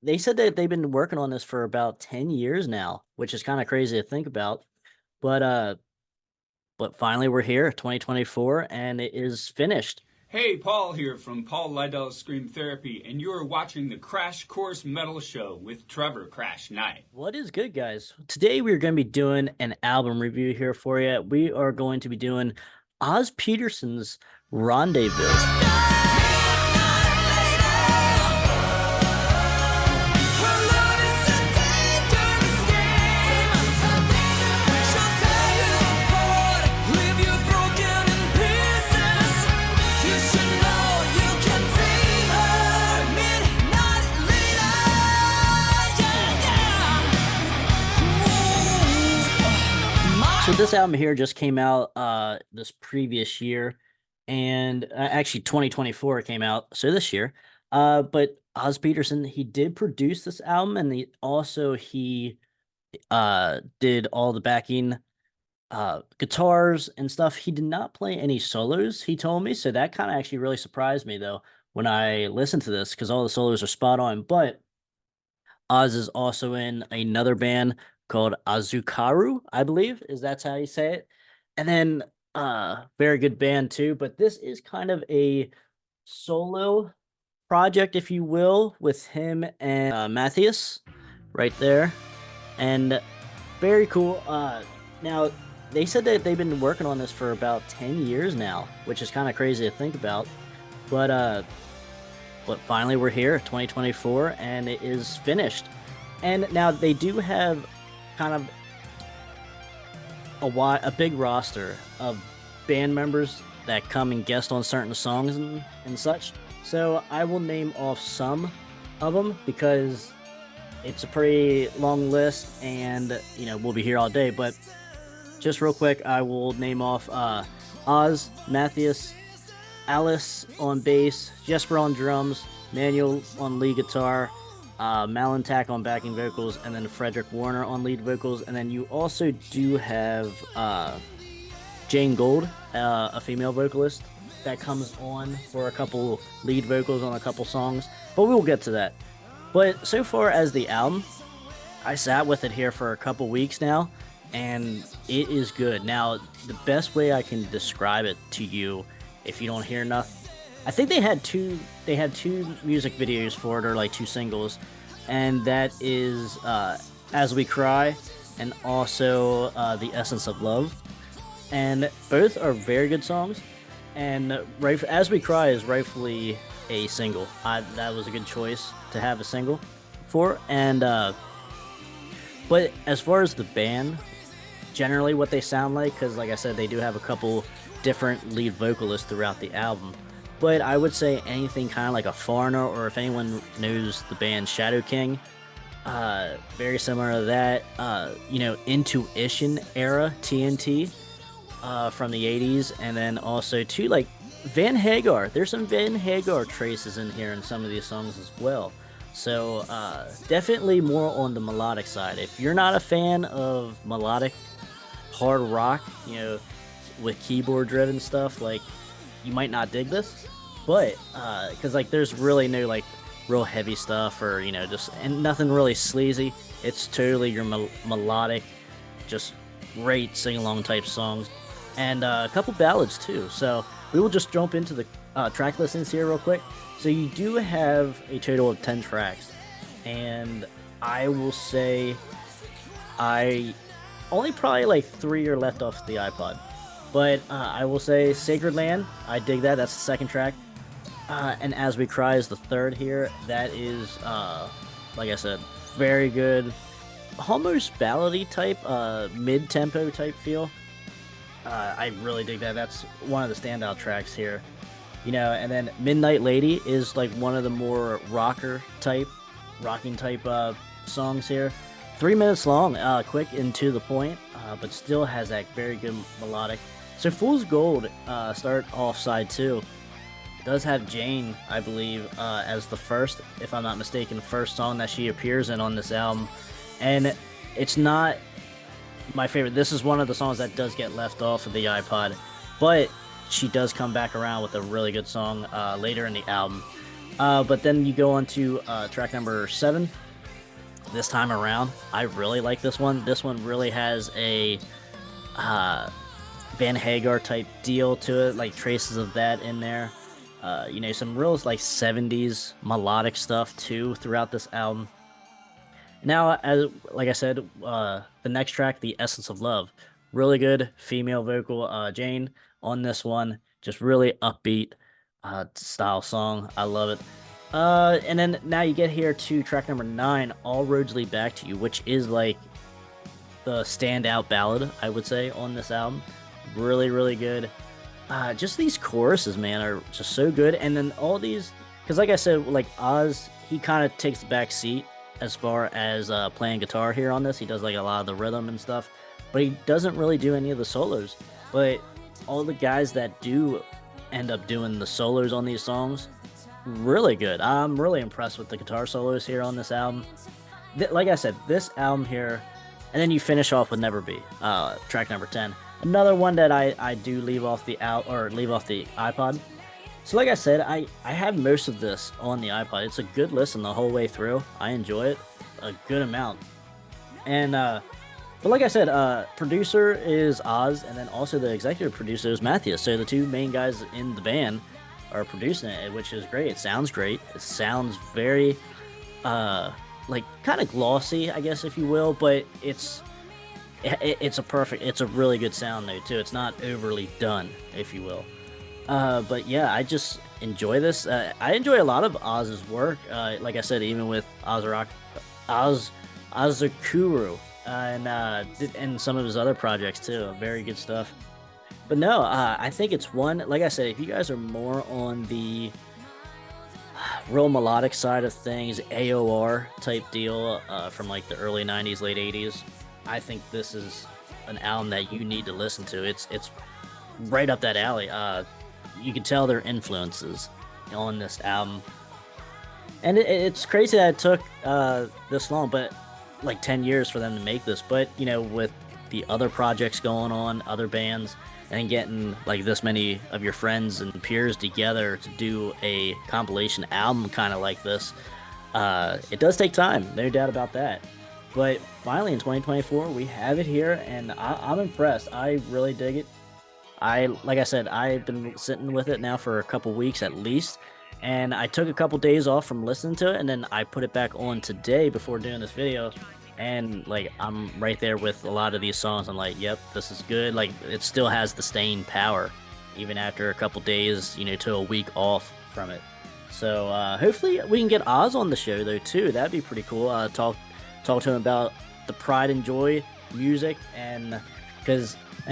they said that they've been working on this for about 10 years now, which is kind of crazy to think about. But finally we're here, 2024, and it is finished. Hey, Paul here from Paul Lydell's Scream Therapy, and you are watching the Krash Course Metal Show with Trevor Crash Knight. What is good, guys? Today we're going to be doing an album review here for you. We are going to be doing Oz Peterson's Rendezvous. So this album here just came out this previous year, and actually 2024 came out, so this year. But Oz Peterson, he did produce this album, and he did all the backing guitars and stuff. He did not play any solos, he told me, so that kind of actually really surprised me though when I listened to this, because all the solos are spot on. But Oz is also in another band called Osukaru, I believe, is that's how you say it. And then very good band too, but this is kind of a solo project, if you will, with him and Mathias right there. And very cool. Now they said that they've been working on this for about 10 years now, which is kind of crazy to think about. But finally we're here, 2024, and it is finished. And now they do have kind of a big roster of band members that come and guest on certain songs and such. So I will name off some of them because it's a pretty long list, and we'll be here all day. But just real quick, I will name off Oz, Mathias, Alice on bass, Jesper on drums, Manuel on lead guitar, Malintak on backing vocals, and then Frederick Warner on lead vocals. And then you also do have Jane Gold, a female vocalist, that comes on for a couple lead vocals on a couple songs, but we will get to that. But so far as the album, I sat with it here for a couple weeks now, and it is good. Now, the best way I can describe it to you, if you don't hear enough, I think they had two music videos for it, or like two singles, and that is As We Cry and also The Essence of Love. And both are very good songs, and As We Cry is rightfully a single. That was a good choice to have a single for. And but as far as the band, generally what they sound like, because like I said, they do have a couple different lead vocalists throughout the album, but I would say anything kind of like a Foreigner, or if anyone knows the band Shadow King, very similar to that. Intuition era TNT from the 80s, and then also too, like Van Hagar. There's some Van Hagar traces in here in some of these songs as well. So definitely more on the melodic side. If you're not a fan of melodic hard rock, with keyboard driven stuff, like, you might not dig this. But because like there's really no like real heavy stuff, or and nothing really sleazy. It's totally your melodic, just great sing-along type songs, and a couple ballads too. So we will just jump into the track listings here real quick. So you do have a total of 10 tracks, and I will say I only probably like 3 are left off the iPod. But I will say Sacred Land, I dig that. That's the second track. And As We Cry is the third here. That is, like I said, very good. Almost ballady type, mid-tempo type feel. I really dig that. That's one of the standout tracks here. And then Midnight Lady is like one of the more rocking type songs here. 3 minutes long, quick and to the point, but still has that very good melodic. So Fool's Gold, start off side 2, does have Jane, I believe, as the first, if I'm not mistaken, first song that she appears in on this album. And it's not my favorite. This is one of the songs that does get left off of the iPod, but she does come back around with a really good song later in the album. But then you go on to track number 7. This time around, I really like this one. This one really has a uh, Van Hagar type deal to it, like traces of that in there. Some real like 70s melodic stuff too throughout this album. Now, as like I said, the next track, "The Essence of Love," really good female vocal, Jane on this one, just really upbeat style song. I love it. And then now you get here to track number 9, "All Roads Lead Back to You," which is like the standout ballad, I would say, on this album. Really, really good. Just these choruses, man, are just so good. And then all these, because like I said, like Oz, he kind of takes the back seat as far as playing guitar here on this. He does like a lot of the rhythm and stuff, but he doesn't really do any of the solos. But all the guys that do end up doing the solos on these songs, really good. I'm really impressed with the guitar solos here on this album. Like I said, this album here, and then you finish off with "Never Be," track number 10. Another one that I do leave off the iPod. So like I said, I have most of this on the iPod. It's a good listen the whole way through. I enjoy it a good amount. And but like I said, producer is Oz, and then also the executive producer is Mathias. So the two main guys in the band are producing it, which is great. It sounds great. It sounds very like kind of glossy, I guess, if you will, but it's a really good sound though too. It's not overly done, if you will. But yeah, I just enjoy this. I enjoy a lot of Oz's work. Like I said, even with Osukaru, and some of his other projects too. Very good stuff. But no, I think it's one. Like I said, if you guys are more on the real melodic side of things, AOR type deal from like the early '90s, late '80s, I think this is an album that you need to listen to. It's right up that alley. You can tell their influences on this album, and it's crazy that it took this long, but like 10 years for them to make this. But with the other projects going on, other bands, and getting like this many of your friends and peers together to do a compilation album kind of like this, it does take time, no doubt about that. But finally in 2024, we have it here, and I'm impressed. I really dig it. Like I said, I've been sitting with it now for a couple weeks at least, and I took a couple days off from listening to it, and then I put it back on today before doing this video, and like I'm right there with a lot of these songs. I'm like, yep, this is good. Like it still has the staying power, even after a couple days, to a week off from it. So hopefully we can get Oz on the show though too. That'd be pretty cool. Talk to him about the pride and joy music, and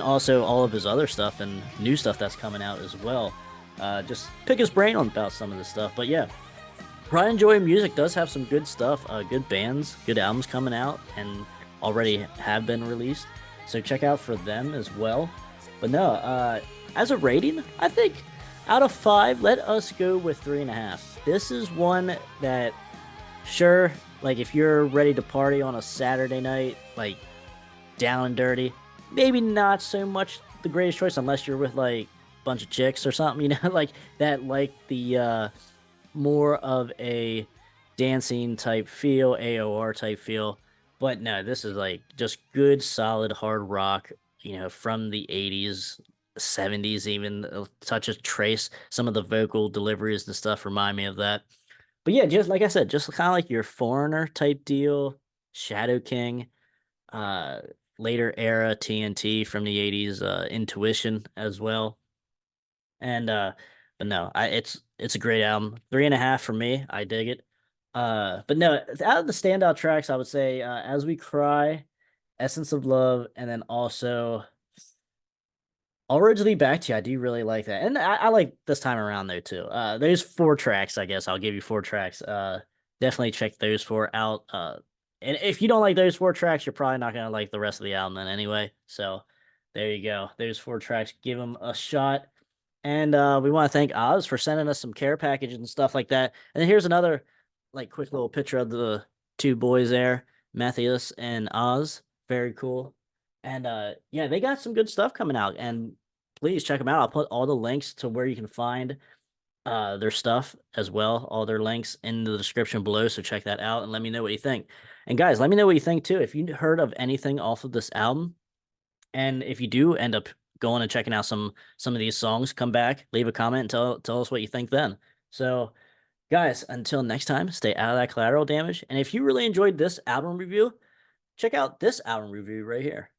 also all of his other stuff and new stuff that's coming out as well. Just pick his brain on about some of this stuff. But yeah, Pride and Joy Music does have some good stuff, good bands, good albums coming out, and already have been released. So check out for them as well. But no, as a rating, I think out of 5, let us go with 3.5. This is one that, sure, like if you're ready to party on a Saturday night, like down and dirty, maybe not so much the greatest choice unless you're with like a bunch of chicks or something, like that, like the more of a dancing type feel, AOR type feel. But no, this is like just good, solid hard rock, from the 80s, 70s, even a touch of trace. Some of the vocal deliveries and stuff remind me of that. But yeah, just like I said, just kind of like your Foreigner type deal, Shadow King, uh, later era TNT from the 80s, Intuition as well. And but no, it's a great album. 3.5 for me. I dig it. But no, out of the standout tracks, I would say As We Cry, Essence of Love, and then also I'll originally back to you. I do really like that. And I like this time around though too. There's 4 tracks, I guess. I'll give you 4 tracks. Definitely check those 4 out. And if you don't like those 4 tracks, you're probably not gonna like the rest of the album then anyway. So there you go. Those 4 tracks. Give them a shot. And we want to thank Oz for sending us some care packages and stuff like that. And then here's another like quick little picture of the 2 boys there, Matthias and Oz. Very cool. And yeah, they got some good stuff coming out. And please check them out. I'll put all the links to where you can find their stuff as well. All their links in the description below. So check that out and let me know what you think. And guys, let me know what you think too. If you heard of anything off of this album, and if you do end up going and checking out some of these songs, come back, leave a comment, and tell us what you think then. So, guys, until next time, stay out of that collateral damage. And if you really enjoyed this album review, check out this album review right here.